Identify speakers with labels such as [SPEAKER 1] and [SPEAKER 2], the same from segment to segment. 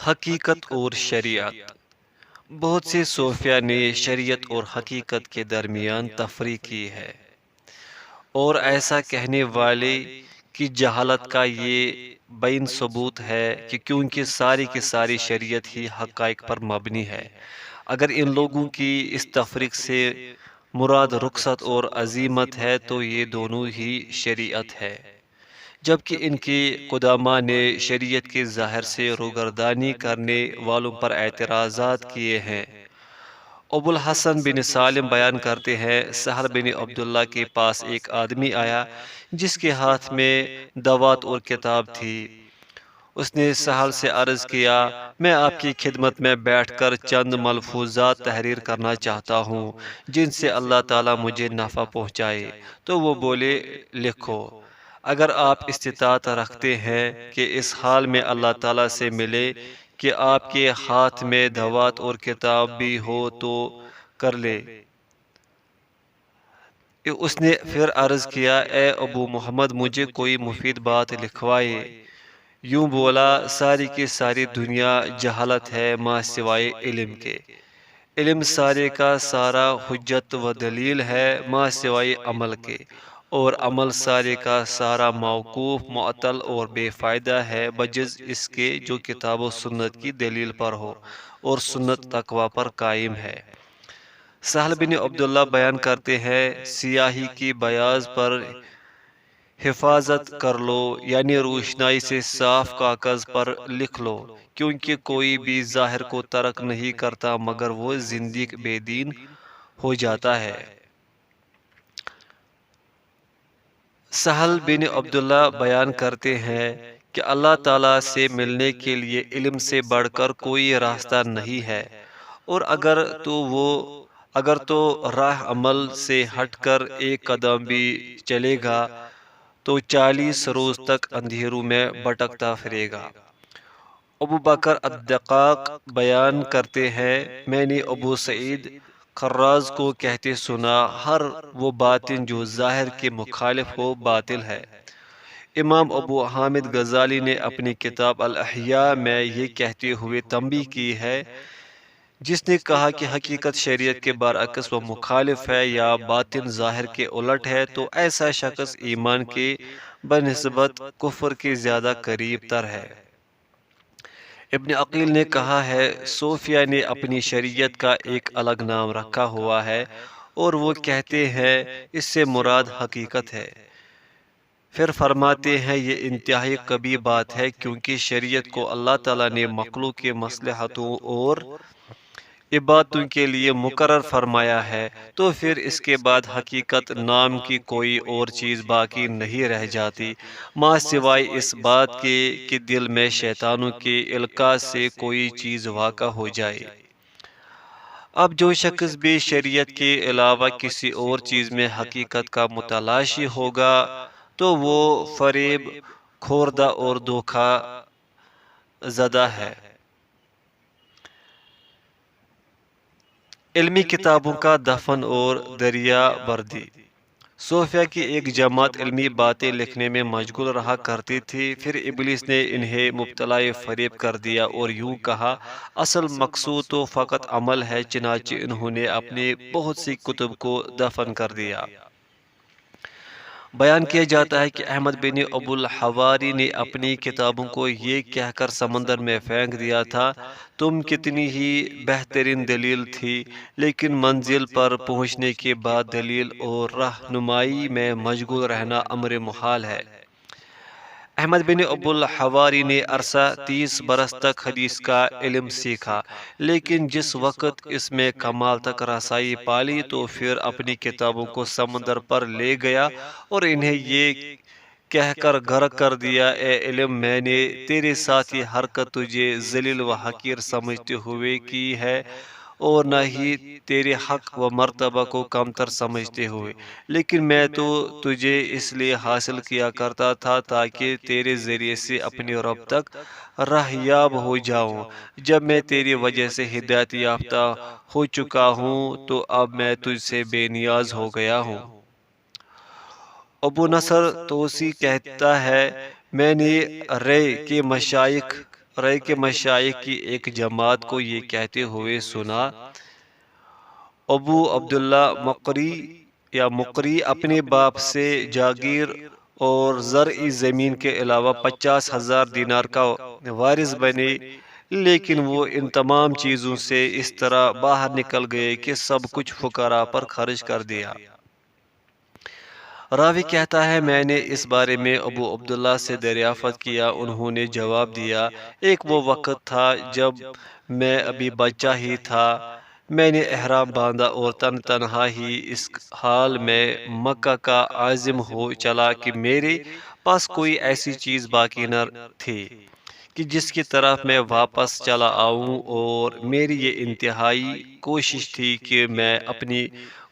[SPEAKER 1] حقیقت اور شریعت۔ بہت سے صوفیہ نے شریعت اور حقیقت کے درمیان تفریق کی ہے، اور ایسا کہنے والے کی جہالت کا یہ بین ثبوت ہے کہ کیونکہ ساری کی ساری شریعت ہی حقائق پر مبنی ہے۔ اگر ان لوگوں کی اس تفریق سے مراد رخصت اور عزیمت ہے تو یہ دونوں ہی شریعت ہے، جبکہ ان کے قداماء نے شریعت کے ظاہر سے روگردانی کرنے والوں پر اعتراضات کیے ہیں۔ ابو الحسن بن سالم بیان کرتے ہیں، سہل بن عبداللہ کے پاس ایک آدمی آیا جس کے ہاتھ میں دوات اور کتاب تھی۔ اس نے سہل سے عرض کیا، میں آپ کی خدمت میں بیٹھ کر چند ملفوظات تحریر کرنا چاہتا ہوں جن سے اللہ تعالیٰ مجھے نفع پہنچائے۔ تو وہ بولے، لکھو۔ اگر آپ استطاعت رکھتے ہیں کہ اس حال میں اللہ تعالیٰ سے ملے کہ آپ کے ہاتھ میں دوات اور کتاب بھی ہو تو کر لے۔ اس نے پھر عرض کیا، اے ابو محمد، مجھے کوئی مفید بات لکھوائے۔ یوں بولا، ساری کی ساری دنیا جہالت ہے ما سوائے علم کے۔ علم سارے کا سارا حجت و دلیل ہے ما سوائے عمل کے، اور عمل سارے کا سارا موقوف، معطل اور بے فائدہ ہے بجز اس کے جو کتاب و سنت کی دلیل پر ہو اور سنت تقوی پر قائم ہے۔ سہل بن عبداللہ بیان کرتے ہیں، سیاہی کی بیاض پر حفاظت کر لو، یعنی روشنائی سے صاف کاغذ پر لکھ لو، کیونکہ کوئی بھی ظاہر کو ترک نہیں کرتا مگر وہ زندیق بے دین ہو جاتا ہے۔ سہل بن عبداللہ بیان کرتے ہیں کہ اللہ تعالیٰ سے ملنے کے لیے علم سے بڑھ کر کوئی راستہ نہیں ہے، اور اگر تو راہ عمل سے ہٹ کر ایک قدم بھی چلے گا تو 40 روز تک اندھیروں میں بھٹکتا پھرے گا۔ ابو بکر الدقاق بیان کرتے ہیں، میں نے ابو سعید خراز کو کہتے سنا، ہر وہ باطن جو ظاہر کے مخالف ہو باطل ہے۔ امام ابو حامد غزالی نے اپنی کتاب الاحیاء میں یہ کہتے ہوئے تنبیہ کی ہے، جس نے کہا کہ حقیقت شریعت کے برعکس و مخالف ہے یا باطن ظاہر کے الٹ ہے تو ایسا شخص ایمان کے بنسبت کفر کے زیادہ قریب تر ہے۔ ابن عقیل نے کہا ہے، صوفیہ نے اپنی شریعت کا ایک الگ نام رکھا ہوا ہے اور وہ کہتے ہیں اس سے مراد حقیقت ہے۔ پھر فرماتے ہیں، یہ انتہائی کبھی بات ہے کیونکہ شریعت کو اللہ تعالیٰ نے مخلوق کے مصلحتوں اور عبادتوں کے لیے مقرر فرمایا ہے، تو پھر اس کے بعد حقیقت نام کی کوئی اور چیز باقی نہیں رہ جاتی ماں سوائے اس بات کے کہ دل میں شیطانوں کے القاء سے کوئی چیز واقع ہو جائے۔ اب جو شخص بھی شریعت کے علاوہ کسی اور چیز میں حقیقت کا متلاشی ہوگا تو وہ فریب خوردہ اور دھوکہ زدہ ہے۔ علمی کتابوں کا دفن اور دریا بردی۔ صوفیہ کی ایک جماعت علمی باتیں لکھنے میں مشغول رہا کرتی تھی، پھر ابلیس نے انہیں مبتلا فریب کر دیا اور یوں کہا، اصل مقصود تو فقط عمل ہے، چنانچہ انہوں نے اپنے بہت سی کتب کو دفن کر دیا۔ بیان کیا جاتا ہے کہ احمد بن ابو الحواری نے اپنی کتابوں کو یہ کہہ کر سمندر میں پھینک دیا تھا، تم کتنی ہی بہترین دلیل تھی، لیکن منزل پر پہنچنے کے بعد دلیل اور رہنمائی میں مشغول رہنا امر محال ہے۔ احمد بن ابو الحواری نے عرصہ 30 برس تک حدیث کا علم سیکھا، لیکن جس وقت اس میں کمال تک رسائی پالی تو پھر اپنی کتابوں کو سمندر پر لے گیا اور انہیں یہ کہہ کر غرق کر دیا، اے علم، میں نے تیرے ساتھ یہ حرکت تجھے ذلیل و حقیر سمجھتے ہوئے کی ہے اور نہ ہی تیرے حق و مرتبہ کو کمتر سمجھتے ہوئے، لیکن میں تو تجھے اس لیے حاصل کیا کرتا تھا تاکہ تیرے ذریعے سے اپنے رب تک راہیاب ہو جاؤں۔ جب میں تیری وجہ سے ہدایت یافتہ ہو چکا ہوں تو اب میں تجھ سے بے نیاز ہو گیا ہوں۔ ابو نصر توسی کہتا ہے، میں نے رے کے مشائخ رائے کے مشائخ کی ایک جماعت کو یہ کہتے ہوئے سنا، ابو عبداللہ مقری اپنے باپ سے جاگیر اور زرعی زمین کے علاوہ 50,000 دینار کا وارث بنے، لیکن وہ ان تمام چیزوں سے اس طرح باہر نکل گئے کہ سب کچھ فقراء پر خرچ کر دیا۔ راوی کہتا ہے، میں نے اس بارے میں ابو عبداللہ سے دریافت کیا، انہوں نے جواب دیا، ایک وہ وقت تھا جب میں ابھی بچہ ہی تھا، میں نے احرام باندھا اور تنہا ہی اس حال میں مکہ کا عازم ہو چلا کہ میرے پاس کوئی ایسی چیز باقی نہ تھی کہ جس کی طرف میں واپس چلا آؤں، اور میری یہ انتہائی کوشش تھی کہ میں اپنی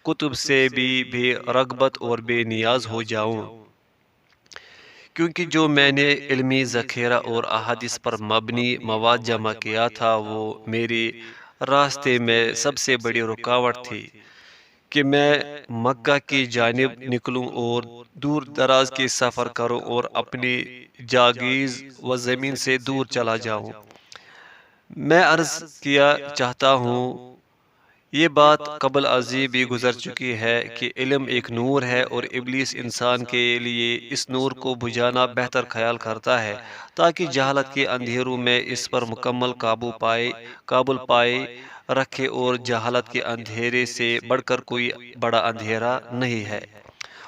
[SPEAKER 1] کتب سے بھی رغبت اور بے نیاز ہو جاؤں، کیونکہ جو میں نے علمی ذخیرہ اور احادیث پر مبنی مواد جمع کیا تھا وہ میرے راستے میں سب سے بڑی رکاوٹ تھی کہ میں مکہ کی جانب نکلوں اور دور دراز کے سفر کروں اور اپنی جاگیز و زمین سے دور چلا جاؤں۔ میں عرض کیا چاہتا ہوں، یہ بات قبل ازیں بھی گزر چکی ہے کہ علم ایک نور ہے اور ابلیس انسان کے لیے اس نور کو بجھانا بہتر خیال کرتا ہے تاکہ جہالت کے اندھیروں میں اس پر مکمل قابل پائے رکھے، اور جہالت کے اندھیرے سے بڑھ کر کوئی بڑا اندھیرا نہیں ہے۔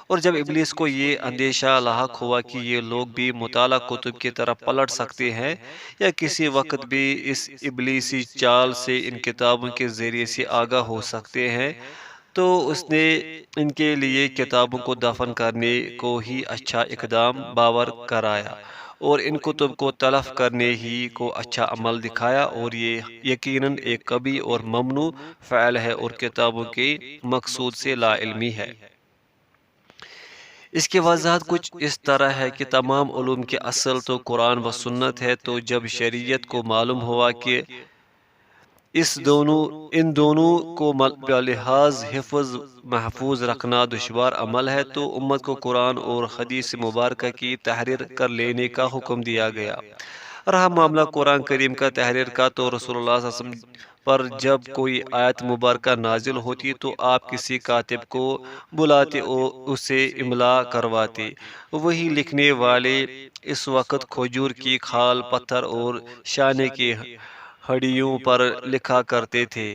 [SPEAKER 1] اور جب ابلیس کو یہ اندیشہ لاحق ہوا کہ یہ لوگ بھی مطالعہ کتب کی طرف پلٹ سکتے ہیں یا کسی وقت بھی اس ابلیسی چال سے ان کتابوں کے ذریعے سے آگاہ ہو سکتے ہیں، تو اس نے ان کے لیے کتابوں کو دفن کرنے کو ہی اچھا اقدام باور کرایا، اور ان کتب کو تلف کرنے ہی کو اچھا عمل دکھایا، اور یہ یقیناً ایک کبھی اور ممنوع فعل ہے اور کتابوں کے مقصود سے لا علمی ہے۔ اس کی وضاحت کچھ اس طرح ہے کہ تمام علوم کی اصل تو قرآن و سنت ہے، تو جب شریعت کو معلوم ہوا کہ ان دونوں کو بلحاظ حفظ محفوظ رکھنا دشوار عمل ہے، تو امت کو قرآن اور حدیث مبارکہ کی تحریر کر لینے کا حکم دیا گیا۔ رہا معاملہ قرآن کریم کا تحریر کا، تو رسول اللہ صلی اللہ علیہ وسلم پر جب کوئی آیت مبارکہ نازل ہوتی تو آپ کسی کاتب کو بلاتے اور اسے املا کرواتے، وہی لکھنے والے اس وقت کھجور کی کھال، پتھر اور شانے کی ہڈیوں پر لکھا کرتے تھے۔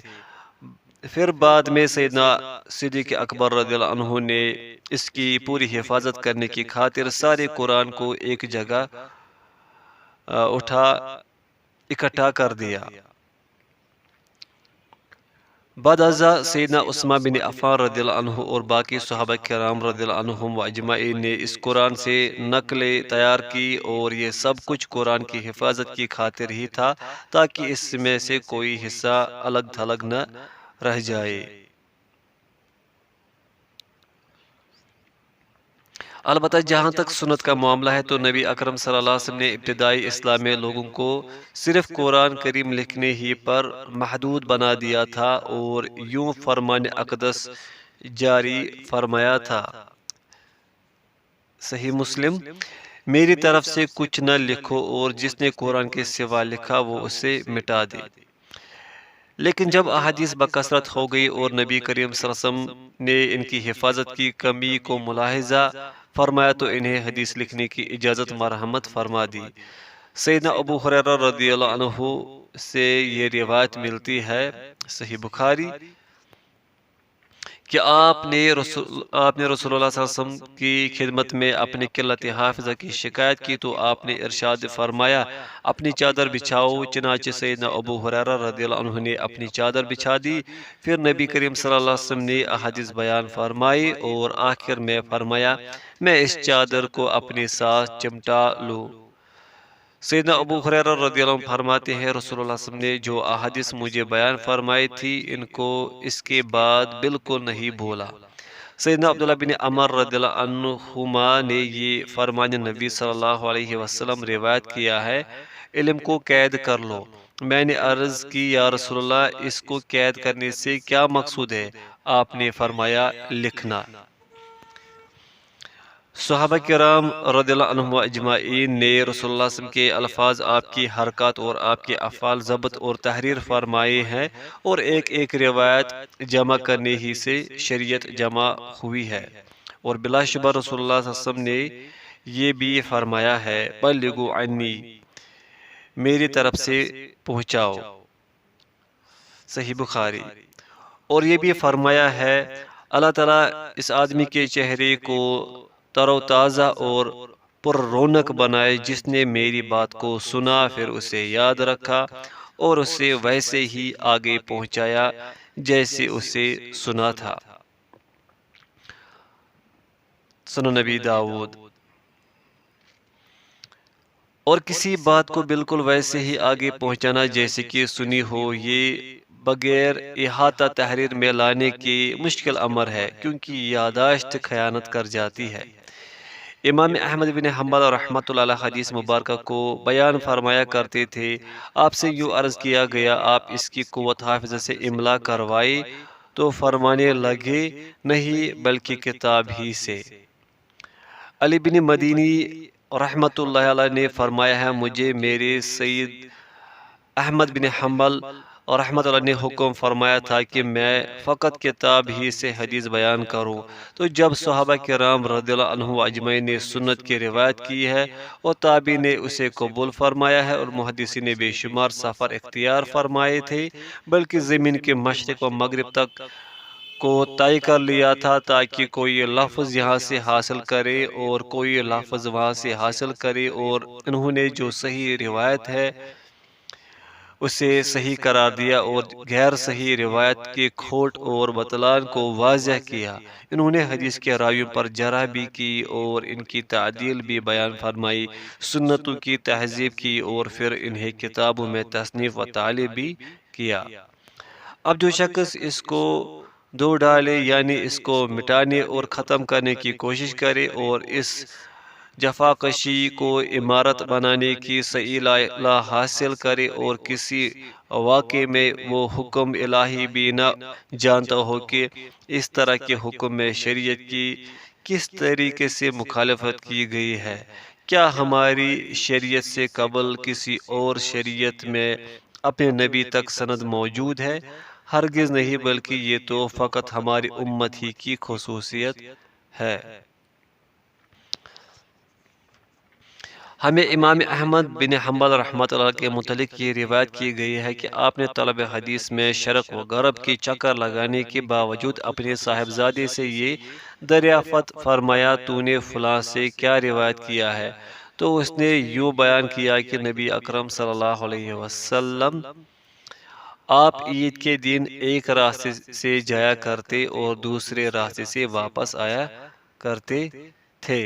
[SPEAKER 1] پھر بعد میں سیدنا صدیق اکبر رضی اللہ عنہ نے اس کی پوری حفاظت کرنے کی خاطر سارے قرآن کو ایک جگہ اکٹھا کر دیا۔ بعد ازاں سیدنا عثمان بن عفان رضی اللہ عنہ اور باقی صحابہ کرام رضی اللہ عنہم و اجمعین نے اس قرآن سے نقلیں تیار کی، اور یہ سب کچھ قرآن کی حفاظت کی خاطر ہی تھا تاکہ اس میں سے کوئی حصہ الگ تھلگ نہ رہ جائے۔ البتہ جہاں تک سنت کا معاملہ ہے تو نبی اکرم صلی اللہ علیہ وسلم نے ابتدائی اسلام میں لوگوں کو صرف قرآن کریم لکھنے ہی پر محدود بنا دیا تھا اور یوں فرمان اقدس جاری فرمایا تھا، صحیح مسلم، میری طرف سے کچھ نہ لکھو اور جس نے قرآن کے سوا لکھا وہ اسے مٹا دے۔ لیکن جب احادیث بکثرت ہو گئی اور نبی کریم صلی اللہ علیہ وسلم نے ان کی حفاظت کی کمی کو ملاحظہ فرمایا تو انہیں حدیث لکھنے کی اجازت مرحمت فرما دی۔ سیدنا ابو ہریرہ رضی اللہ عنہ سے یہ روایت ملتی ہے، صحیح بخاری، کہ آپ نے رسول اللہ صلی اللہ علیہ وسلم کی خدمت میں اپنی قلت حافظہ کی شکایت کی تو آپ نے ارشاد فرمایا، اپنی چادر بچھاؤ۔ چنانچہ سیدنا ابو ہریرہ رضی اللہ عنہ نے اپنی چادر بچھا دی۔ پھر نبی کریم صلی اللہ علیہ وسلم نے احادیث بیان فرمائی اور آخر میں فرمایا، میں اس چادر کو اپنے ساتھ چمٹا لوں۔ سیدنا ابو ہریرہ رضی اللہ عنہ فرماتے ہیں، رسول اللہ صلی اللہ علیہ وسلم نے جو احادیث مجھے بیان فرمائی تھی ان کو اس کے بعد بالکل نہیں بھولا۔ سیدنا عبداللہ بن عمر رضی اللہ عنہما نے یہ فرمان نبی صلی اللہ علیہ وسلم روایت کیا ہے، علم کو قید کر لو۔ میں نے عرض کی، یا رسول اللہ، اس کو قید کرنے سے کیا مقصود ہے؟ آپ نے فرمایا، لکھنا۔ صحابہ کرام رضی اللہ عنہم اجمعین نے رسول اللہ صلی اللہ علیہ وسلم کے الفاظ، آپ کی حرکات اور آپ کے افعال ضبط اور تحریر فرمائے ہیں، اور ایک ایک روایت جمع کرنے ہی سے شریعت جمع ہوئی ہے۔ اور بلا شبہ رسول اللہ صلی اللہ علیہ وسلم نے یہ بھی فرمایا ہے، بلغوا عنی، میری طرف سے پہنچاؤ، صحیح بخاری۔ اور یہ بھی فرمایا ہے، اللہ تعالیٰ اس آدمی کے چہرے کو تر و تازہ اور پر رونق بنائے جس نے میری بات کو سنا، پھر اسے یاد رکھا اور اسے ویسے ہی آگے پہنچایا جیسے اسے سنا تھا۔ سنن نبی داؤد۔ اور کسی بات کو بالکل ویسے ہی آگے پہنچانا جیسے کہ سنی ہو، یہ بغیر احاطہ تحریر میں لانے کی مشکل امر ہے، کیونکہ یادداشت خیانت کر جاتی ہے۔ امام احمد بن حنبل رحمۃ اللہ علیہ حدیث مبارکہ کو بیان فرمایا کرتے تھے، آپ سے یوں عرض کیا گیا، آپ اس کی قوت حافظہ سے املا کروائے، تو فرمانے لگے، نہیں بلکہ کتاب ہی سے۔ علی بن مدینی رحمۃ اللہ علیہ نے فرمایا ہے، مجھے میرے سید احمد بن حنبل اور رحمۃ اللہ نے حکم فرمایا تھا کہ میں فقط کتاب ہی سے حدیث بیان کروں۔ تو جب صحابہ کرام رضی اللہ عنہم اجمعین نے سنت کی روایت کی ہے اور تابعین نے اسے قبول فرمایا ہے اور محدثین نے بے شمار سفر اختیار فرمائے تھے، بلکہ زمین کے مشرق و مغرب تک کو طے کر لیا تھا تاکہ کوئی لفظ یہاں سے حاصل کرے اور کوئی لفظ وہاں سے حاصل کرے، اور انہوں نے جو صحیح روایت ہے اسے صحیح قرار دیا اور غیر صحیح روایت کے کھوٹ اور بطلان کو واضح کیا۔ انہوں نے حدیث کے راویوں پر جرح بھی کی اور ان کی تعدیل بھی بیان فرمائی، سنتوں کی تہذیب کی، اور پھر انہیں کتابوں میں تصنیف و تعلیف بھی کیا۔ اب جو شخص اس کو دو ڈالے، یعنی اس کو مٹانے اور ختم کرنے کی کوشش کرے اور اس جفاکشی کو عمارت بنانے کی صحیح لا حاصل کرے اور کسی واقعے میں وہ حکم الہی بھی نہ جانتا ہو کہ اس طرح کے حکم میں شریعت کی کس طریقے سے مخالفت کی گئی ہے، کیا ہماری شریعت سے قبل کسی اور شریعت میں اپنے نبی تک سند موجود ہے؟ ہرگز نہیں، بلکہ یہ تو فقط ہماری امت ہی کی خصوصیت ہے۔ ہمیں امام احمد بن حنبل رحمۃ اللہ کے متعلق یہ روایت کی گئی ہے کہ آپ نے طلب حدیث میں شرق و غرب کی چکر لگانے کے باوجود اپنے صاحبزادے سے یہ دریافت فرمایا، تو نے فلاں سے کیا روایت کیا ہے؟ تو اس نے یوں بیان کیا کہ نبی اکرم صلی اللہ علیہ وسلم آپ عید کے دن ایک راستے سے جایا کرتے اور دوسرے راستے سے واپس آیا کرتے تھے،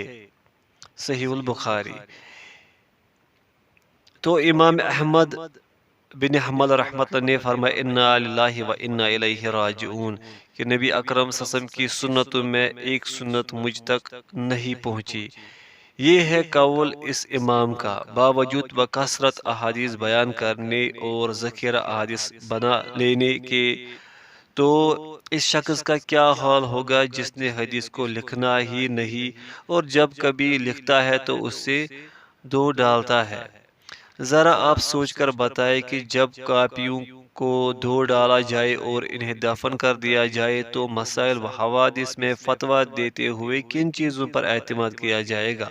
[SPEAKER 1] صحیح البخاری۔ تو امام احمد بن حنبل رحمۃ اللہ نے فرمایا، انا للہ و انا الیہ راجعون، کہ نبی اکرم صلی اللہ علیہ وسلم کی سنتوں میں ایک سنت مجھ تک نہیں پہنچی۔ یہ ہے قول اس امام کا، باوجود بکثرت احادیث بیان کرنے اور ذخیرہ احادیث بنا لینے کے۔ تو اس شخص کا کیا حال ہوگا جس نے حدیث کو لکھنا ہی نہیں، اور جب کبھی لکھتا ہے تو اس سے دو ڈالتا ہے۔ ذرا آپ سوچ کر بتائیں کہ جب کاپیوں کو دھو ڈالا جائے اور انہیں دفن کر دیا جائے تو مسائل و حوادث میں فتویٰ دیتے ہوئے کن چیزوں پر اعتماد کیا جائے گا؟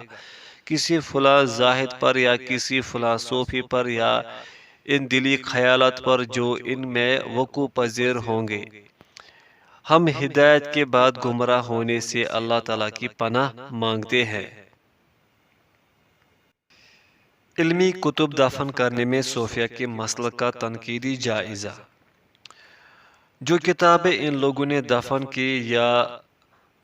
[SPEAKER 1] کسی فلاں زاہد پر، یا کسی فلاں صوفی پر، یا ان دلی خیالات پر جو ان میں وقوع پذیر ہوں گے؟ ہم ہدایت کے بعد گمراہ ہونے سے اللہ تعالیٰ کی پناہ مانگتے ہیں۔ علمی کتب دفن کرنے میں صوفیہ کے مسلک کا تنقیدی جائزہ۔ جو کتابیں ان لوگوں نے دفن کی یا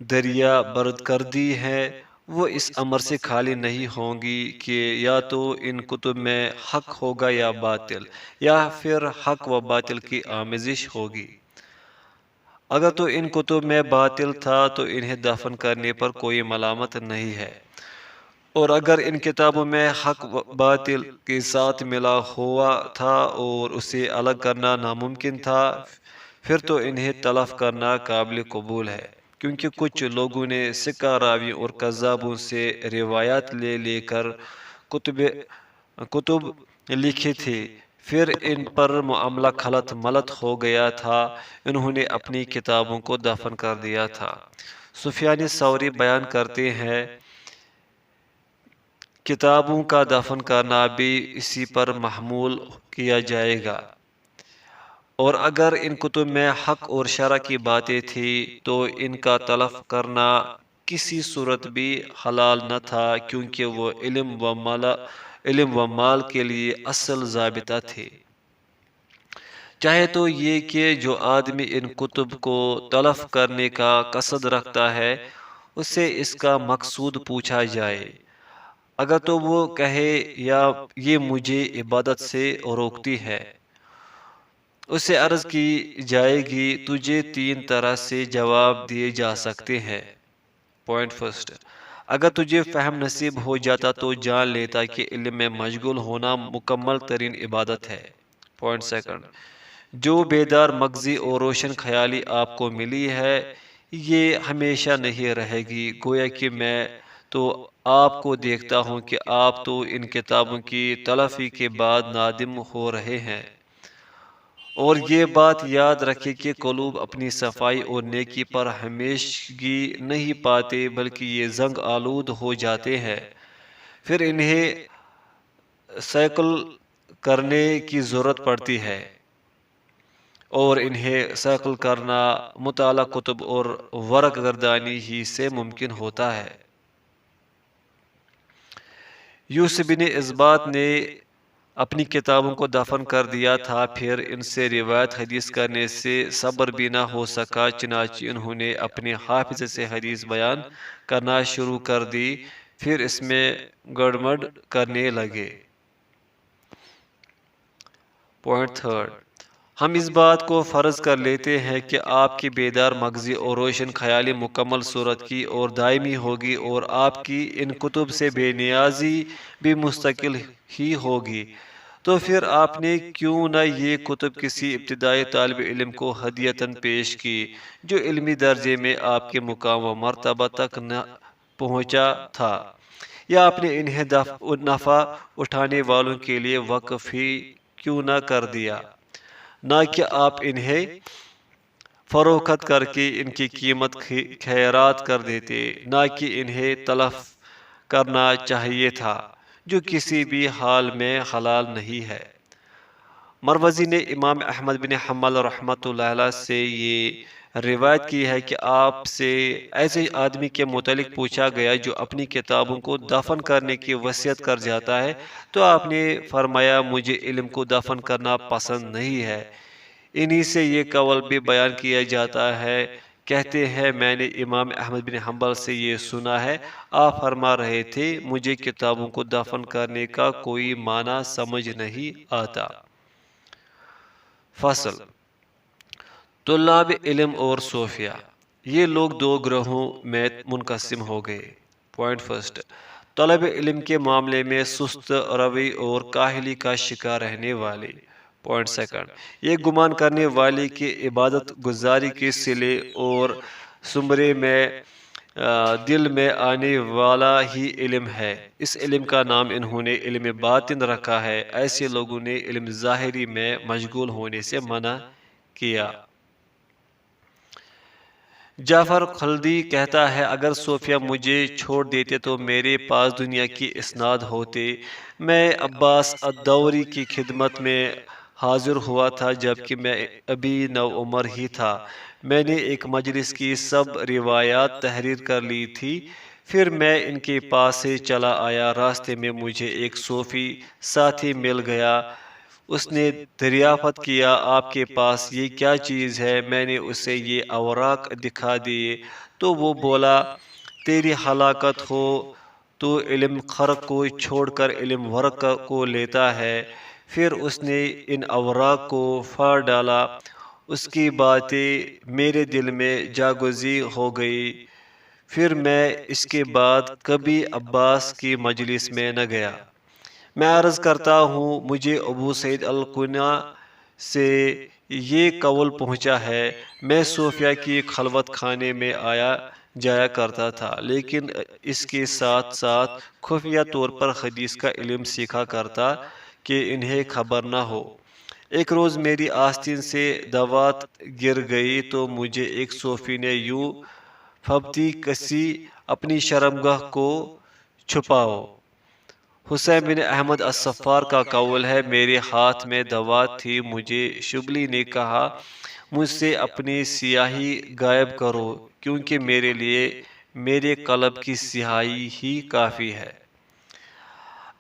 [SPEAKER 1] دریا برد کر دی ہیں، وہ اس امر سے خالی نہیں ہوں گی کہ یا تو ان کتب میں حق ہوگا یا باطل، یا پھر حق و باطل کی آمیزش ہوگی۔ اگر تو ان کتب میں باطل تھا تو انہیں دفن کرنے پر کوئی ملامت نہیں ہے، اور اگر ان کتابوں میں حق و باطل کے ساتھ ملا ہوا تھا اور اسے الگ کرنا ناممکن تھا، پھر تو انہیں تلف کرنا قابل قبول ہے۔ کیونکہ کچھ لوگوں نے سکہ راویوں اور کذابوں سے روایات لے لے کر کتب کتب لکھے تھے، پھر ان پر معاملہ خلط ملط ہو گیا تھا، انہوں نے اپنی کتابوں کو دفن کر دیا تھا۔ سفیان ثوری بیان کرتے ہیں، کتابوں کا دفن کرنا بھی اسی پر محمول کیا جائے گا، اور اگر ان کتب میں حق اور شرع کی باتیں تھیں تو ان کا تلف کرنا کسی صورت بھی حلال نہ تھا، کیونکہ وہ علم و مال کے لیے اصل ضابطہ تھے۔ چاہے تو یہ کہ جو آدمی ان کتب کو تلف کرنے کا قصد رکھتا ہے اس سے اس کا مقصود پوچھا جائے، اگر تو وہ کہے یا یہ مجھے عبادت سے روکتی ہے، اس سے عرض کی جائے گی تجھے تین طرح سے جواب دیے جا سکتے ہیں۔ پوائنٹ فرسٹ، اگر تجھے فہم نصیب ہو جاتا تو جان لیتا کہ علم میں مشغول ہونا مکمل ترین عبادت ہے۔ پوائنٹ سیکنڈ، جو بیدار مغزی اور روشن خیالی آپ کو ملی ہے یہ ہمیشہ نہیں رہے گی، گویا کہ میں تو آپ کو دیکھتا ہوں کہ آپ تو ان کتابوں کی تلفی کے بعد نادم ہو رہے ہیں، اور یہ بات یاد رکھے کہ قلوب اپنی صفائی اور نیکی پر ہمیشگی نہیں پاتے بلکہ یہ زنگ آلود ہو جاتے ہیں، پھر انہیں سیکل کرنے کی ضرورت پڑتی ہے، اور انہیں سیکل کرنا مطالعہ کتب اور ورق گردانی ہی سے ممکن ہوتا ہے۔ یوسف بن اسبات نے اپنی کتابوں کو دفن کر دیا تھا، پھر ان سے روایت حدیث کرنے سے صبر بھی نہ ہو سکا، چنانچہ انہوں نے اپنے حافظ سے حدیث بیان کرنا شروع کر دی، پھر اس میں گڑبڑ کرنے لگے۔ پوائنٹ تھرڈ، ہم اس بات کو فرض کر لیتے ہیں کہ آپ کی بیدار مغزی اور روشن خیالی مکمل صورت کی اور دائمی ہوگی، اور آپ کی ان کتب سے بے نیازی بھی مستقل ہی ہوگی، تو پھر آپ نے کیوں نہ یہ کتب کسی ابتدائی طالب علم کو ہدیتاً پیش کی جو علمی درجے میں آپ کے مقام و مرتبہ تک نہ پہنچا تھا، یا آپ نے انہیں نفع اٹھانے والوں کے لیے وقف ہی کیوں نہ کر دیا، نہ کہ آپ انہیں فروخت کر کے ان کی قیمت خیرات کر دیتے، نہ کہ انہیں تلف کرنا چاہیے تھا، جو کسی بھی حال میں حلال نہیں ہے۔ مروزی نے امام احمد بن حنبل رحمۃ اللہ علیہ سے یہ روایت کی ہے کہ آپ سے ایسے آدمی کے متعلق پوچھا گیا جو اپنی کتابوں کو دفن کرنے کی وصیت کر جاتا ہے، تو آپ نے فرمایا مجھے علم کو دفن کرنا پسند نہیں ہے۔ انہی سے یہ قول بھی بیان کیا جاتا ہے، کہتے ہیں میں نے امام احمد بن حنبل سے یہ سنا ہے، آپ فرما رہے تھے مجھے کتابوں کو دفن کرنے کا کوئی معنی سمجھ نہیں آتا۔ فصل، طلاب علم اور صوفیہ، یہ لوگ دو گروہوں میں منقسم ہو گئے۔ پوائنٹ فرسٹ، طلب علم کے معاملے میں سست روی اور کاہلی کا شکار رہنے والے۔ پوائنٹ سیکنڈ، یہ گمان کرنے والے کہ عبادت گزاری کے صلے اور ثمرے میں دل میں آنے والا ہی علم ہے، اس علم کا نام انہوں نے علم باطن رکھا ہے، ایسے لوگوں نے علم ظاہری میں مشغول ہونے سے منع کیا۔ جعفر خلدی کہتا ہے اگر صوفیہ مجھے چھوڑ دیتے تو میرے پاس دنیا کی اسناد ہوتے۔ میں عباس الدوری کی خدمت میں حاضر ہوا تھا جبکہ میں ابھی نوعمر ہی تھا، میں نے ایک مجلس کی سب روایات تحریر کر لی تھی، پھر میں ان کے پاس سے چلا آیا، راستے میں مجھے ایک صوفی ساتھی مل گیا، اس نے دریافت کیا آپ کے پاس یہ کیا چیز ہے؟ میں نے اسے یہ اوراق دکھا دیے تو وہ بولا تیری ہلاکت ہو، تو علم خرق کو چھوڑ کر علم ورق کو لیتا ہے۔ پھر اس نے ان اوراق کو پھاڑ ڈالا، اس کی باتیں میرے دل میں جاگزی ہو گئی، پھر میں اس کے بعد کبھی عباس کی مجلس میں نہ گیا۔ میں عرض کرتا ہوں مجھے ابو سعید القنا سے یہ قول پہنچا ہے، میں صوفیہ کی خلوت خانے میں آیا جایا کرتا تھا، لیکن اس کے ساتھ ساتھ خفیہ طور پر حدیث کا علم سیکھا کرتا کہ انہیں خبر نہ ہو۔ ایک روز میری آستین سے دوات گر گئی تو مجھے ایک صوفی نے یوں پھبتی کسی اپنی شرمگاہ کو چھپاؤ۔ حسین بن احمد الصفار کا قول ہے، میرے ہاتھ میں دوات تھی، مجھے شبلی نے کہا مجھ سے اپنی سیاہی غائب کرو، کیونکہ میرے لیے میرے قلب کی سیاہی ہی کافی ہے۔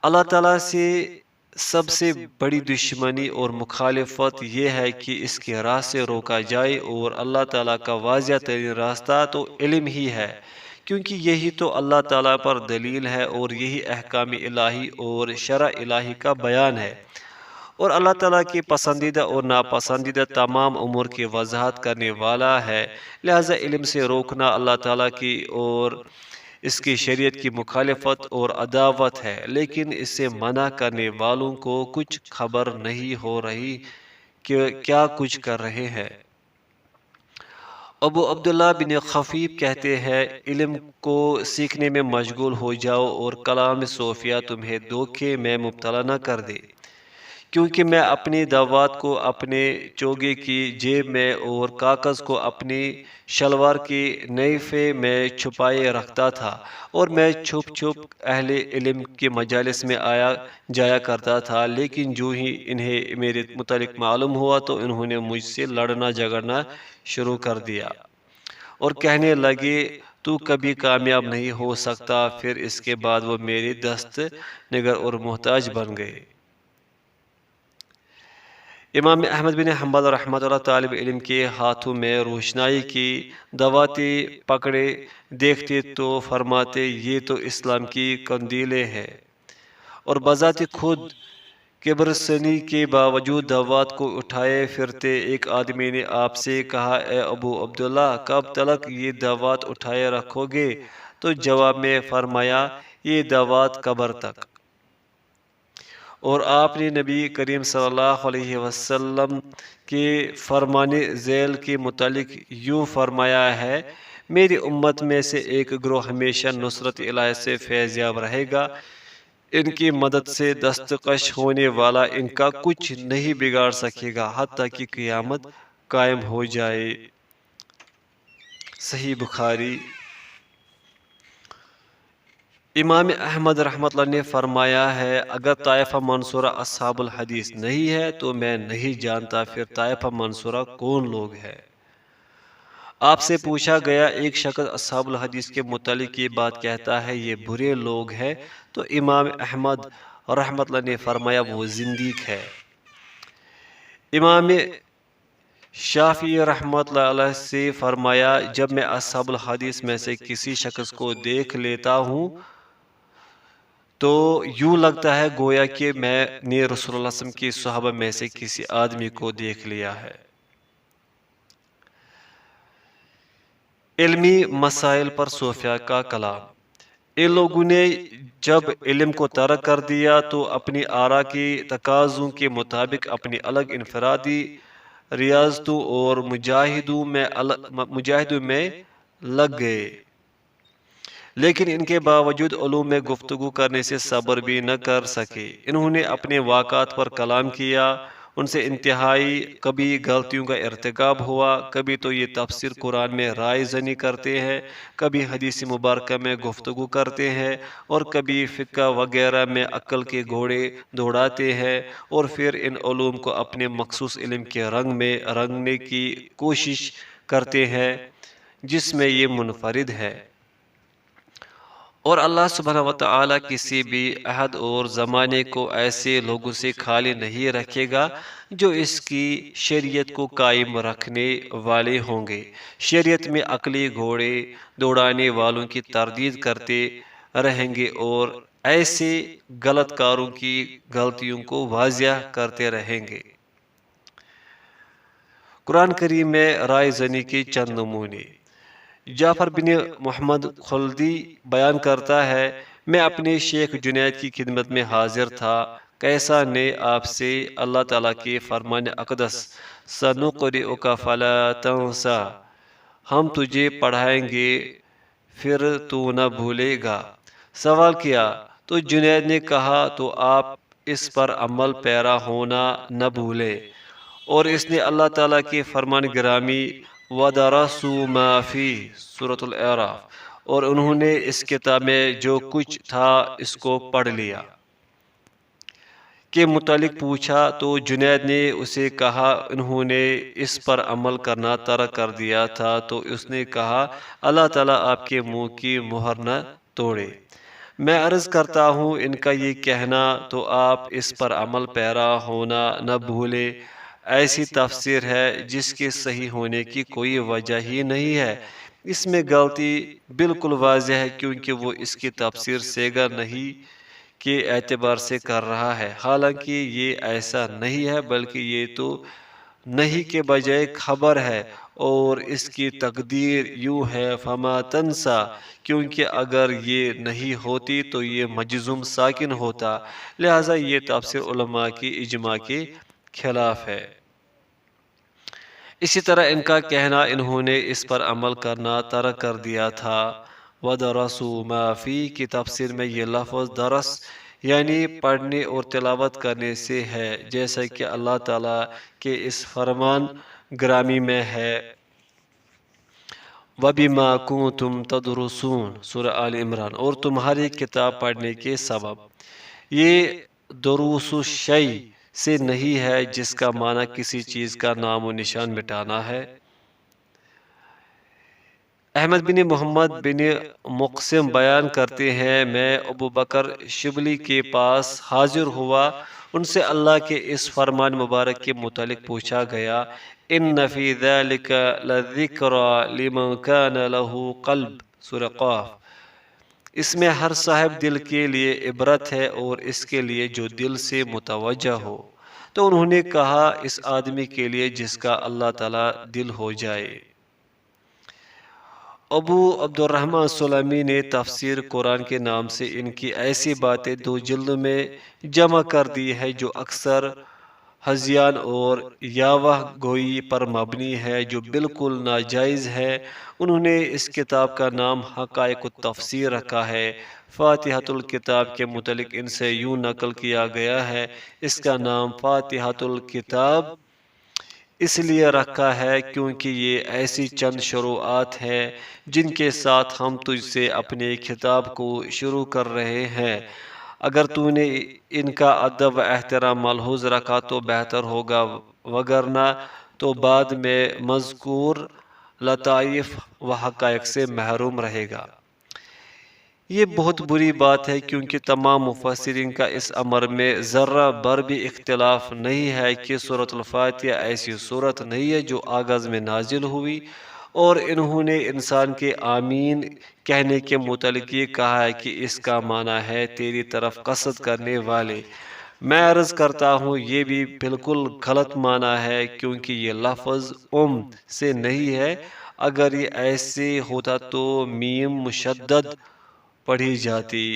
[SPEAKER 1] اللہ تعالیٰ سے سب سے بڑی دشمنی اور مخالفت یہ ہے کہ اس کی راہ سے روکا جائے، اور اللہ تعالیٰ کا واضح ترین راستہ تو علم ہی ہے، کیونکہ یہی تو اللہ تعالیٰ پر دلیل ہے، اور یہی احکام الہی اور شرع الہی کا بیان ہے، اور اللہ تعالیٰ کے پسندیدہ اور ناپسندیدہ تمام امور کی وضاحت کرنے والا ہے۔ لہذا علم سے روکنا اللہ تعالیٰ کی اور اس کی شریعت کی مخالفت اور عداوت ہے، لیکن اس سے منع کرنے والوں کو کچھ خبر نہیں ہو رہی کہ کیا کچھ کر رہے ہیں۔ ابو عبداللہ بن خفیف کہتے ہیں، علم کو سیکھنے میں مشغول ہو جاؤ اور کلام صوفیہ تمہیں دھوکے میں مبتلا نہ کر دے، کیونکہ میں اپنی دوات کو اپنے چوگے کی جیب میں اور کاغذ کو اپنی شلوار کی نیفے میں چھپائے رکھتا تھا، اور میں چھپ چھپ اہل علم کے مجالس میں آیا جایا کرتا تھا، لیکن جو ہی انہیں میرے متعلق معلوم ہوا تو انہوں نے مجھ سے لڑنا جھگڑنا شروع کر دیا اور کہنے لگے تو کبھی کامیاب نہیں ہو سکتا۔ پھر اس کے بعد وہ میرے دست نگر اور محتاج بن گئے۔ امام احمد بن حنبل رحمۃ اللہ طالب علم کے ہاتھوں میں روشنائی کی دواتیں پکڑے دیکھتے تو فرماتے یہ تو اسلام کی قندیلیں ہیں، اور بذات خود کبرسنی کے باوجود دوات کو اٹھائے پھرتے۔ ایک آدمی نے آپ سے کہا، اے ابو عبداللہ، کب تلک یہ دوات اٹھائے رکھو گے؟ تو جواب میں فرمایا، یہ دوات قبر تک۔ اور آپ نے نبی کریم صلی اللہ علیہ وسلم کے فرمان ذیل کے متعلق یوں فرمایا ہے، میری امت میں سے ایک گروہ ہمیشہ نصرت الہی سے فیض یاب رہے گا، ان کی مدد سے دستکش ہونے والا ان کا کچھ نہیں بگاڑ سکے گا حتیٰ کہ قیامت قائم ہو جائے۔ صحیح بخاری۔ امام احمد رحمۃ اللہ نے فرمایا ہے، اگر طائفہ منصورہ اصحاب الحدیث نہیں ہے تو میں نہیں جانتا پھر طائفہ منصورہ کون لوگ ہیں۔ آپ سے پوچھا گیا، ایک شخص اصحاب الحدیث کے متعلق یہ بات کہتا ہے یہ برے لوگ ہیں، تو امام احمد رحمۃ اللہ نے فرمایا وہ زندیق ہے۔ امام شافعی رحمۃ اللہ علیہ سے فرمایا، جب میں اصحاب الحدیث میں سے کسی شخص کو دیکھ لیتا ہوں تو یوں لگتا ہے گویا کہ میں نے رسول اللہ صلی اللہ علیہ وسلم کے صحابہ میں سے کسی آدمی کو دیکھ لیا ہے۔ علمی مسائل پر صوفیہ کا کلام۔ ان لوگوں نے جب علم کو ترک کر دیا تو اپنی آراء کے تقاضوں کے مطابق اپنی الگ انفرادی ریاضتوں اور مجاہدوں میں لگ گئے، لیکن ان کے باوجود علوم میں گفتگو کرنے سے صبر بھی نہ کر سکے۔ انہوں نے اپنے واقعات پر کلام کیا، ان سے انتہائی کبھی غلطیوں کا ارتکاب ہوا، کبھی تو یہ تفسیر قرآن میں رائے زنی کرتے ہیں، کبھی حدیث مبارکہ میں گفتگو کرتے ہیں، اور کبھی فقہ وغیرہ میں عقل کے گھوڑے دوڑاتے ہیں، اور پھر ان علوم کو اپنے مخصوص علم کے رنگ میں رنگنے کی کوشش کرتے ہیں جس میں یہ منفرد ہے۔ اور اللہ سبحانہ وتعالی کسی بھی عہد اور زمانے کو ایسے لوگوں سے خالی نہیں رکھے گا جو اس کی شریعت کو قائم رکھنے والے ہوں گے، شریعت میں عقلی گھوڑے دوڑانے والوں کی تردید کرتے رہیں گے اور ایسے غلط کاروں کی غلطیوں کو واضح کرتے رہیں گے۔ قرآن کریم میں رائے زنی کے چند نمونے۔ جعفر بن محمد خلدی بیان کرتا ہے، میں اپنے شیخ جنید کی خدمت میں حاضر تھا، کیسا نے آپ سے اللہ تعالیٰ کے فرمان اقدس سنقرئک فلا تنسا، ہم تجھے پڑھائیں گے پھر تو نہ بھولے گا، سوال کیا تو جنید نے کہا تو آپ اس پر عمل پیرا ہونا نہ بھولے، اور اس نے اللہ تعالیٰ کے فرمان گرامی وَدَرَسُوا مَا فِيهِ سورۃ الاعراف، اور انہوں نے اس کتاب میں جو کچھ تھا اس کو پڑھ لیا کے متعلق پوچھا تو جنید نے اسے کہا انہوں نے اس پر عمل کرنا ترک کر دیا تھا، تو اس نے کہا اللہ تعالیٰ آپ کے منہ کی مہر نہ توڑے۔ میں عرض کرتا ہوں ان کا یہ کہنا تو آپ اس پر عمل پیرا ہونا نہ بھولے ایسی تفسیر ہے جس کے صحیح ہونے کی کوئی وجہ ہی نہیں ہے۔ اس میں غلطی بالکل واضح ہے کیونکہ وہ اس کی تفسیر سیغہ نہیں کے اعتبار سے کر رہا ہے، حالانکہ یہ ایسا نہیں ہے بلکہ یہ تو نہیں کے بجائے خبر ہے، اور اس کی تقدیر یوں ہے فما تنسا، کیونکہ اگر یہ نہیں ہوتی تو یہ مجزوم ساکن ہوتا، لہٰذا یہ تفسیر علماء کی اجماع کے خلاف ہے۔ اسی طرح ان کا کہنا انہوں نے اس پر عمل کرنا ترک کر دیا تھا، وَدَرَسُوا مَا فِيهِ کی تفسیر میں یہ لفظ درس یعنی پڑھنے اور تلاوت کرنے سے ہے، جیسا کہ اللہ تعالیٰ کے اس فرمان گرامی میں ہے وَبِمَا كُنتُمْ تَدْرُسُونَ سورہ آل عمران، اور تمہاری کتاب پڑھنے کے سبب۔ یہ دروس الشیء سے نہیں ہے جس کا معنی کسی چیز کا نام و نشان مٹانا ہے۔ احمد بن محمد بن مقسم بیان کرتے ہیں میں ابو بکر شبلی کے پاس حاضر ہوا، ان سے اللہ کے اس فرمان مبارک کے متعلق پوچھا گیا ان فی ذلک لذکری لمن کان لہ قلب سورہ قاف، اس میں ہر صاحب دل کے لیے عبرت ہے اور اس کے لیے جو دل سے متوجہ ہو۔ تو انہوں نے کہا اس آدمی کے لیے جس کا اللہ تعالیٰ دل ہو جائے۔ ابو عبد الرحمن سلمی نے تفسیر قرآن کے نام سے ان کی ایسی باتیں 2 جلد میں جمع کر دی ہے جو اکثر ہذیان اور یاوہ گوئی پر مبنی ہے، جو بالکل ناجائز ہے۔ انہوں نے اس کتاب کا نام حقائق التفسیر رکھا ہے۔ فاتحۃ الکتاب کے متعلق ان سے یوں نقل کیا گیا ہے اس کا نام فاتحۃ الکتاب اس لیے رکھا ہے کیونکہ یہ ایسی چند شروعات ہیں جن کے ساتھ ہم تجھ سے اپنے خطاب کو شروع کر رہے ہیں، اگر تو نے ان کا ادب و احترام ملحوظ رکھا تو بہتر ہوگا، وگرنہ تو بعد میں مذکور لطائف و حقائق سے محروم رہے گا۔ یہ بہت بری بات ہے کیونکہ تمام مفسرین کا اس امر میں ذرہ بر بھی اختلاف نہیں ہے کہ سورۃ الفاتحہ ایسی سورت نہیں ہے جو آغاز میں نازل ہوئی، اور انہوں نے انسان کے آمین کہنے کے متعلق یہ کہا ہے کہ اس کا معنی ہے تیری طرف قصد کرنے والے۔ میں عرض کرتا ہوں یہ بھی بالکل غلط معنی ہے کیونکہ یہ لفظ سے نہیں ہے، اگر یہ ایسے ہوتا تو میم مشدد پڑھی جاتی۔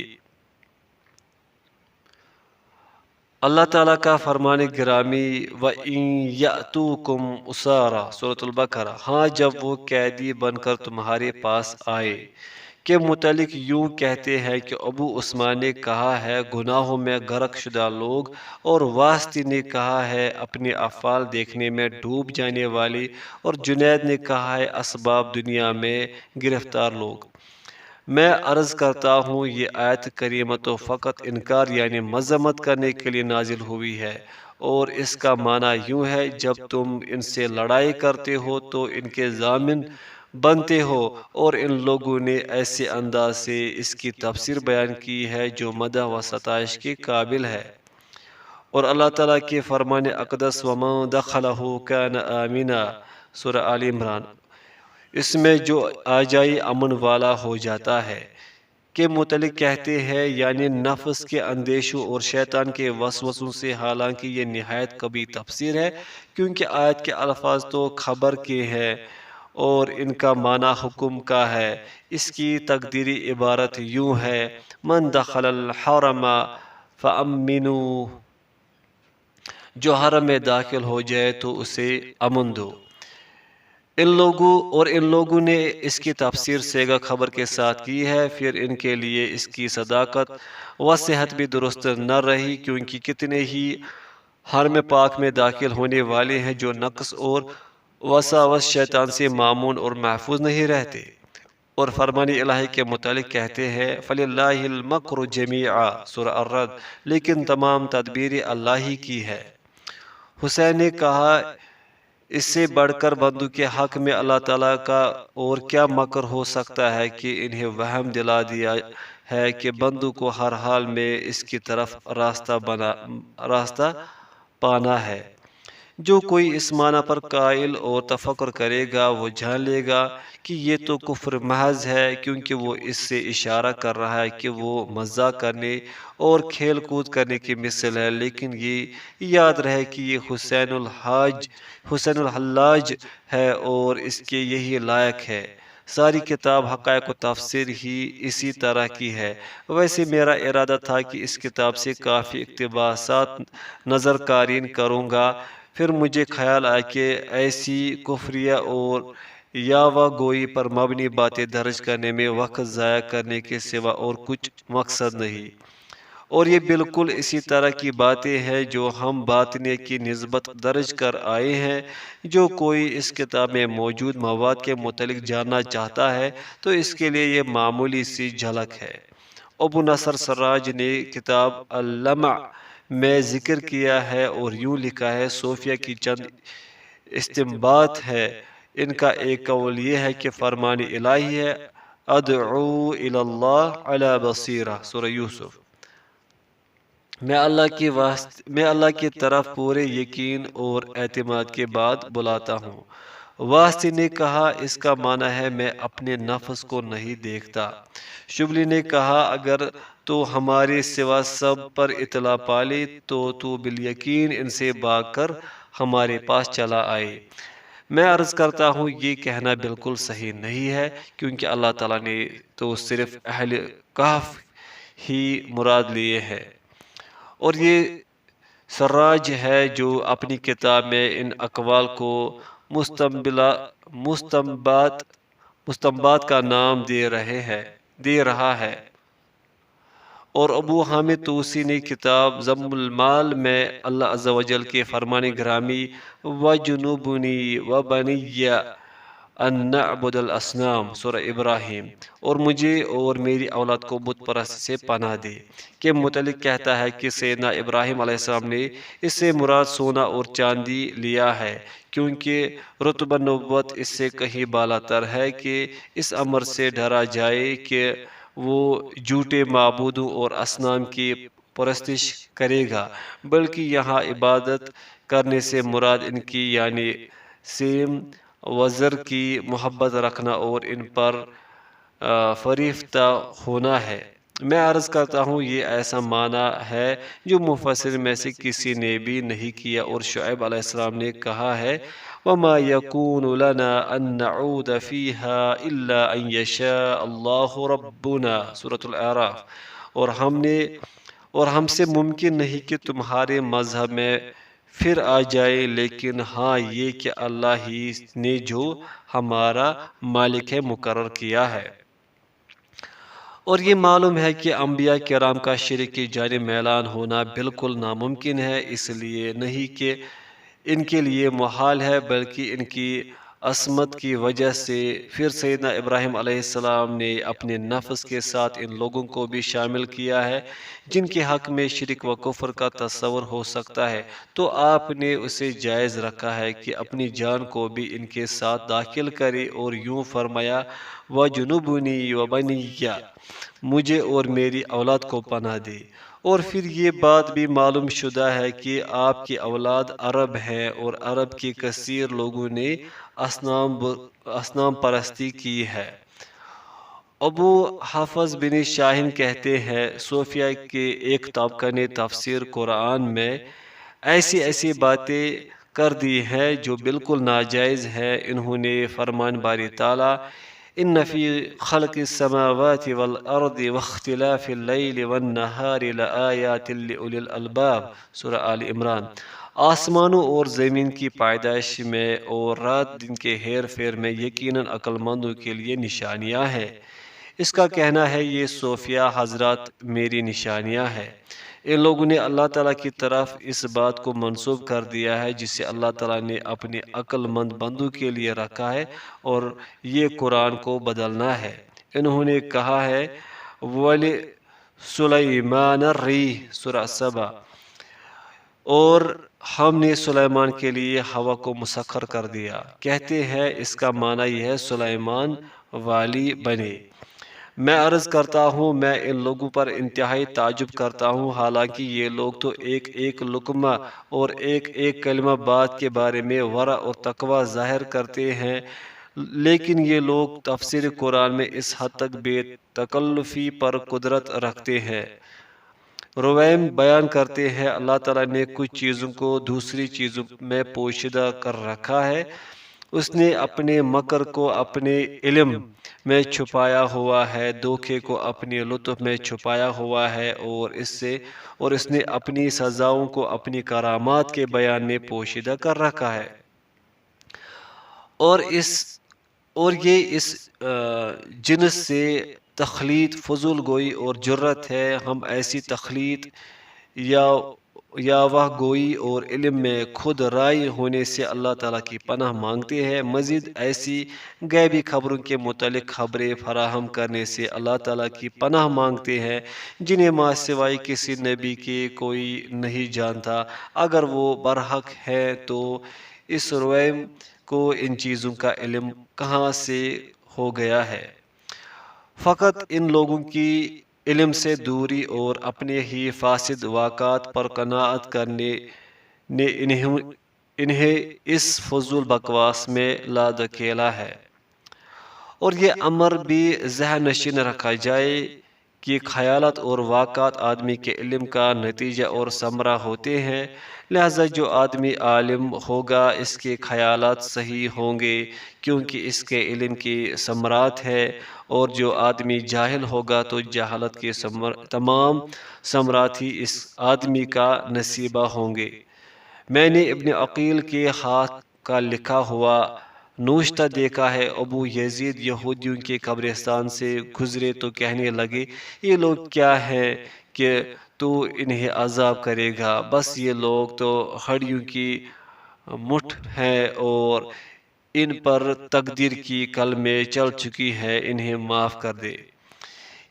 [SPEAKER 1] اللہ تعالیٰ کا فرمان گرامی وَإِن يَأْتُوكُمْ أُسَارَىٰ سورۃ البقرہ، ہاں جب وہ قیدی بن کر تمہارے پاس آئے کے متعلق یوں کہتے ہیں کہ ابو عثمان نے کہا ہے گناہوں میں غرق شدہ لوگ، اور واسطی نے کہا ہے اپنے افعال دیکھنے میں ڈوب جانے والے، اور جنید نے کہا ہے اسباب دنیا میں گرفتار لوگ۔ میں عرض کرتا ہوں یہ آیت کریمہ تو فقط انکار یعنی مذمت کرنے کے لیے نازل ہوئی ہے، اور اس کا معنی یوں ہے جب تم ان سے لڑائی کرتے ہو تو ان کے ضامن بنتے ہو، اور ان لوگوں نے ایسے انداز سے اس کی تفسیر بیان کی ہے جو مدح و ستائش کے قابل ہے۔ اور اللہ تعالیٰ کے فرمان اقدس وَمَن دَخَلَهُ كَانَ آمِنًا سورہ آل عمران، اس میں جو آ جائی امن والا ہو جاتا ہے کے متعلق کہتے ہیں یعنی نفس کے اندیشوں اور شیطان کے وسوسوں سے، حالانکہ یہ نہایت کبھی تفسیر ہے کیونکہ آیت کے الفاظ تو خبر کے ہیں اور ان کا معنی حکم کا ہے۔ اس کی تقدیری عبارت یوں ہے من دخل الحرم فامنوا جو حرم میں داخل ہو جائے تو اسے امن دو۔ ان لوگوں نے اس کی تفسیر سیغہ خبر کے ساتھ کی ہے، پھر ان کے لیے اس کی صداقت و صحت بھی درست نہ رہی، کیونکہ کتنے ہی حرم پاک میں داخل ہونے والے ہیں جو نقص اور وساوس شیطان سے معمون اور محفوظ نہیں رہتے۔ اور فرمان الہی کے متعلق کہتے ہیں فَلِلَّهِ الْمَكْرُ جَمِيعًا سورہ الرد، لیکن تمام تدبیر اللہ ہی کی ہے۔ حسین نے کہا اس سے بڑھ کر بندوں کے حق میں اللہ تعالیٰ کا اور کیا مکر ہو سکتا ہے کہ انہیں وہم دلا دیا ہے کہ بندوں کو ہر حال میں اس کی طرف راستہ پانا ہے۔ جو کوئی اس معنی پر قائل اور تفکر کرے گا وہ جان لے گا کہ یہ تو کفر محض ہے، کیونکہ وہ اس سے اشارہ کر رہا ہے کہ وہ مزاح کرنے اور کھیل کود کرنے کی مثل ہے، لیکن یہ یاد رہے کہ یہ حسین الحلاج ہے اور اس کے یہی لائق ہے۔ ساری کتاب حقائق و تفسیر ہی اسی طرح کی ہے۔ ویسے میرا ارادہ تھا کہ اس کتاب سے کافی اقتباسات نظر قارئین کروں گا، پھر مجھے خیال آیا کہ ایسی کفریہ اور یاوہ گوئی پر مبنی باتیں درج کرنے میں وقت ضائع کرنے کے سوا اور کچھ مقصد نہیں، اور یہ بالکل اسی طرح کی باتیں ہیں جو ہم باطنیہ کی نسبت درج کر آئے ہیں۔ جو کوئی اس کتاب میں موجود مواد کے متعلق جاننا چاہتا ہے تو اس کے لیے یہ معمولی سی جھلک ہے۔ ابو نصر سراج نے کتاب اللمع میں ذکر کیا ہے اور یوں لکھا ہے، صوفیہ کی چند استنباط ہے۔ ان کا ایک قول یہ ہے کہ فرمان الہی ہے ادعو الی اللہ علی بصیرہ سورہ یوسف، میں اللہ کی طرف پورے یقین اور اعتماد کے بعد بلاتا ہوں۔ واسطی نے کہا اس کا معنی ہے میں اپنے نفس کو نہیں دیکھتا۔ شبلی نے کہا اگر تو ہمارے سوا سب پر اطلاع پالے تو بالیقین ان سے بھاگ کر ہمارے پاس چلا آئے۔ میں عرض کرتا ہوں یہ کہنا بالکل صحیح نہیں ہے، کیونکہ اللہ تعالیٰ نے تو صرف اہل کہف ہی مراد لیے ہے، اور یہ سراج ہے جو اپنی کتاب میں ان اقوال کو مستنبات کا نام دے رہا ہے۔ اور ابو حامد توسی نے کتاب ذم المال میں اللہ عز و جل کے فرمان گرامی وَجُنُوبُنِي وَبَنِيَّ أَن نَعْبُدَ الْأَصْنَامَ سورہ ابراہیم، اور مجھے اور میری اولاد کو بت پرست سے پناہ دے کے متعلق کہتا ہے کہ سیدنا ابراہیم علیہ السلام نے اس سے مراد سونا اور چاندی لیا ہے، کیونکہ رتبہ نبوت اس سے کہیں بالاتر ہے کہ اس امر سے ڈرا جائے کہ وہ جھوٹے معبودوں اور اصنام کی پرستش کرے گا، بلکہ یہاں عبادت کرنے سے مراد ان کی یعنی سیم وزر کی محبت رکھنا اور ان پر فریفتہ ہونا ہے۔ میں عرض کرتا ہوں یہ ایسا معنی ہے جو مفسر میں سے کسی نے بھی نہیں کیا، اور شعیب علیہ السلام نے کہا ہے وَمَا يَكُونُ لَنَا أَن نَعُودَ فِيهَا إِلَّا أَن يَشَاءَ اللَّهُ رَبُّنَا سورۃ الأعراف، اور ہم سے ممکن نہیں کہ تمہارے مذہب میں پھر آ جائے، لیکن ہاں یہ کہ اللہ ہی نے جو ہمارا مالک ہے مقرر کیا ہے۔ اور یہ معلوم ہے کہ انبیاء کرام کا شرک کی جانب میلان ہونا بالکل ناممکن ہے، اس لیے نہیں کہ ان کے لیے محال ہے بلکہ ان کی عصمت کی وجہ سے۔ پھر سیدنا ابراہیم علیہ السلام نے اپنے نفس کے ساتھ ان لوگوں کو بھی شامل کیا ہے جن کے حق میں شرک و کفر کا تصور ہو سکتا ہے، تو آپ نے اسے جائز رکھا ہے کہ اپنی جان کو بھی ان کے ساتھ داخل کرے، اور یوں فرمایا وَجُنُوبُنِي وَبَنِيَّ مجھے اور میری اولاد کو پناہ دے۔ اور پھر یہ بات بھی معلوم شدہ ہے کہ آپ کی اولاد عرب ہیں، اور عرب کے کثیر لوگوں نے اصنام پرستی کی ہے۔ ابو حفص بن شاہین کہتے ہیں صوفیہ کے ایک طبقہ نے تفسیر قرآن میں ایسی باتیں کر دی ہیں جو بالکل ناجائز ہے۔ انہوں نے فرمان باری تعالیٰ ان فی خلق السماوات والارض واختلاف اللیل والنہار لآیات لأولی الالباب سورہ آل عمران، آسمانوں اور زمین کی پیدائش میں اور رات دن کے ہیر پھیر میں یقیناً عقل مندوں کے لیے نشانیاں ہیں۔ اس کا کہنا ہے یہ صوفیہ حضرات میری نشانیاں ہیں۔ ان لوگوں نے اللہ تعالیٰ کی طرف اس بات کو منسوب کر دیا ہے جسے اللہ تعالیٰ نے اپنے عقل مند بندوں کے لیے رکھا ہے اور یہ قرآن کو بدلنا ہے۔ انہوں نے کہا ہے وَلِ سُلَيْمَانَ الرِّيحُ سورہ سبا، اور ہم نے سلیمان کے لیے ہوا کو مسخر کر دیا۔ کہتے ہیں اس کا معنی یہ ہے سلیمان والی بنے۔ میں عرض کرتا ہوں میں ان لوگوں پر انتہائی تعجب کرتا ہوں، حالانکہ یہ لوگ تو ایک ایک لقمہ اور ایک ایک کلمہ بات کے بارے میں ورع اور تقوی ظاہر کرتے ہیں، لیکن یہ لوگ تفسیر قرآن میں اس حد تک بے تکلفی پر قدرت رکھتے ہیں۔ رویم بیان کرتے ہیں اللہ تعالیٰ نے کچھ چیزوں کو دوسری چیزوں میں پوشیدہ کر رکھا ہے۔ اس نے اپنے مکر کو اپنے علم میں چھپایا ہوا ہے، دھوکے کو اپنے لطف میں چھپایا ہوا ہے، اور اس نے اپنی سزاؤں کو اپنی کرامات کے بیان میں پوشیدہ کر رکھا ہے۔ اور یہ اس جنس سے تخلیط فضول گوئی اور جرت ہے۔ ہم ایسی تخلیط یا وہ گوئی اور علم میں خود رائے ہونے سے اللہ تعالیٰ کی پناہ مانگتے ہیں۔ مزید ایسی غیبی خبروں کے متعلق خبریں فراہم کرنے سے اللہ تعالیٰ کی پناہ مانگتے ہیں جنہیں ماں سوائے کسی نبی کے کوئی نہیں جانتا۔ اگر وہ برحق ہے تو اس رویم کو ان چیزوں کا علم کہاں سے ہو گیا ہے؟ فقط ان لوگوں کی علم سے دوری اور اپنے ہی فاسد واقعات پر قناعت کرنے نے انہیں اس فضول بکواس میں لا دھکیلا ہے۔ اور یہ امر بھی ذہن نشین رکھا جائے کہ خیالات اور واقعات آدمی کے علم کا نتیجہ اور ثمرہ ہوتے ہیں، لہذا جو آدمی عالم ہوگا اس کے خیالات صحیح ہوں گے کیونکہ اس کے علم کی ثمرات ہے، اور جو آدمی جاہل ہوگا تو جہالت کے تمام ثمرات ہی اس آدمی کا نصیبہ ہوں گے۔ میں نے ابن عقیل کے ہاتھ کا لکھا ہوا نوشتہ دیکھا ہے۔ ابو یزید یہودیوں کے قبرستان سے گزرے تو کہنے لگے یہ لوگ کیا ہیں کہ تو انہیں عذاب کرے گا؟ بس یہ لوگ تو ہڈیوں کی مٹھ ہیں اور ان پر تقدیر کی کلمیں چل چکی ہے، انہیں معاف کر دے۔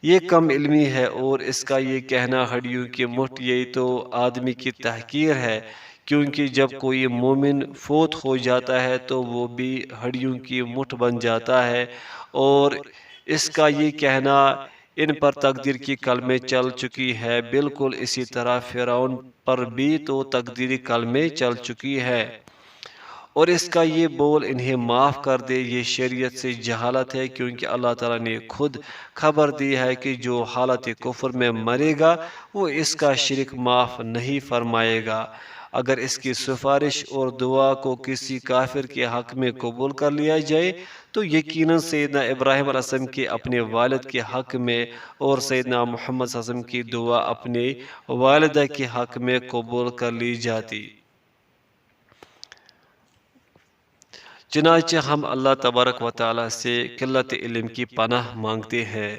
[SPEAKER 1] یہ کم علمی ہے، اور اس کا یہ کہنا ہڈیوں کی مٹھ یہی تو آدمی کی تحقیر ہے، کیونکہ جب کوئی مومن فوت ہو جاتا ہے تو وہ بھی ہڈیوں کی مٹھ بن جاتا ہے، اور اس کا یہ کہنا ان پر تقدیر کی کلمیں چل چکی ہے، بالکل اسی طرح فرعون پر بھی تو تقدیری کلمیں چل چکی ہے، اور اس کا یہ بول انہیں معاف کر دے۔ یہ شریعت سے جہالت ہے، کیونکہ اللہ تعالیٰ نے خود خبر دی ہے کہ جو حالت کفر میں مرے گا وہ اس کا شرک معاف نہیں فرمائے گا۔ اگر اس کی سفارش اور دعا کو کسی کافر کے حق میں قبول کر لیا جائے تو یقیناً سیدنا ابراہیم علیہ السلام کے اپنے والد کے حق میں اور سیدنا محمد صلی اللہ علیہ وسلم کی دعا اپنے والدہ کے حق میں قبول کر لی جاتی۔ چنانچہ ہم اللہ تبارک و تعالیٰ سے قلت علم کی پناہ مانگتے ہیں۔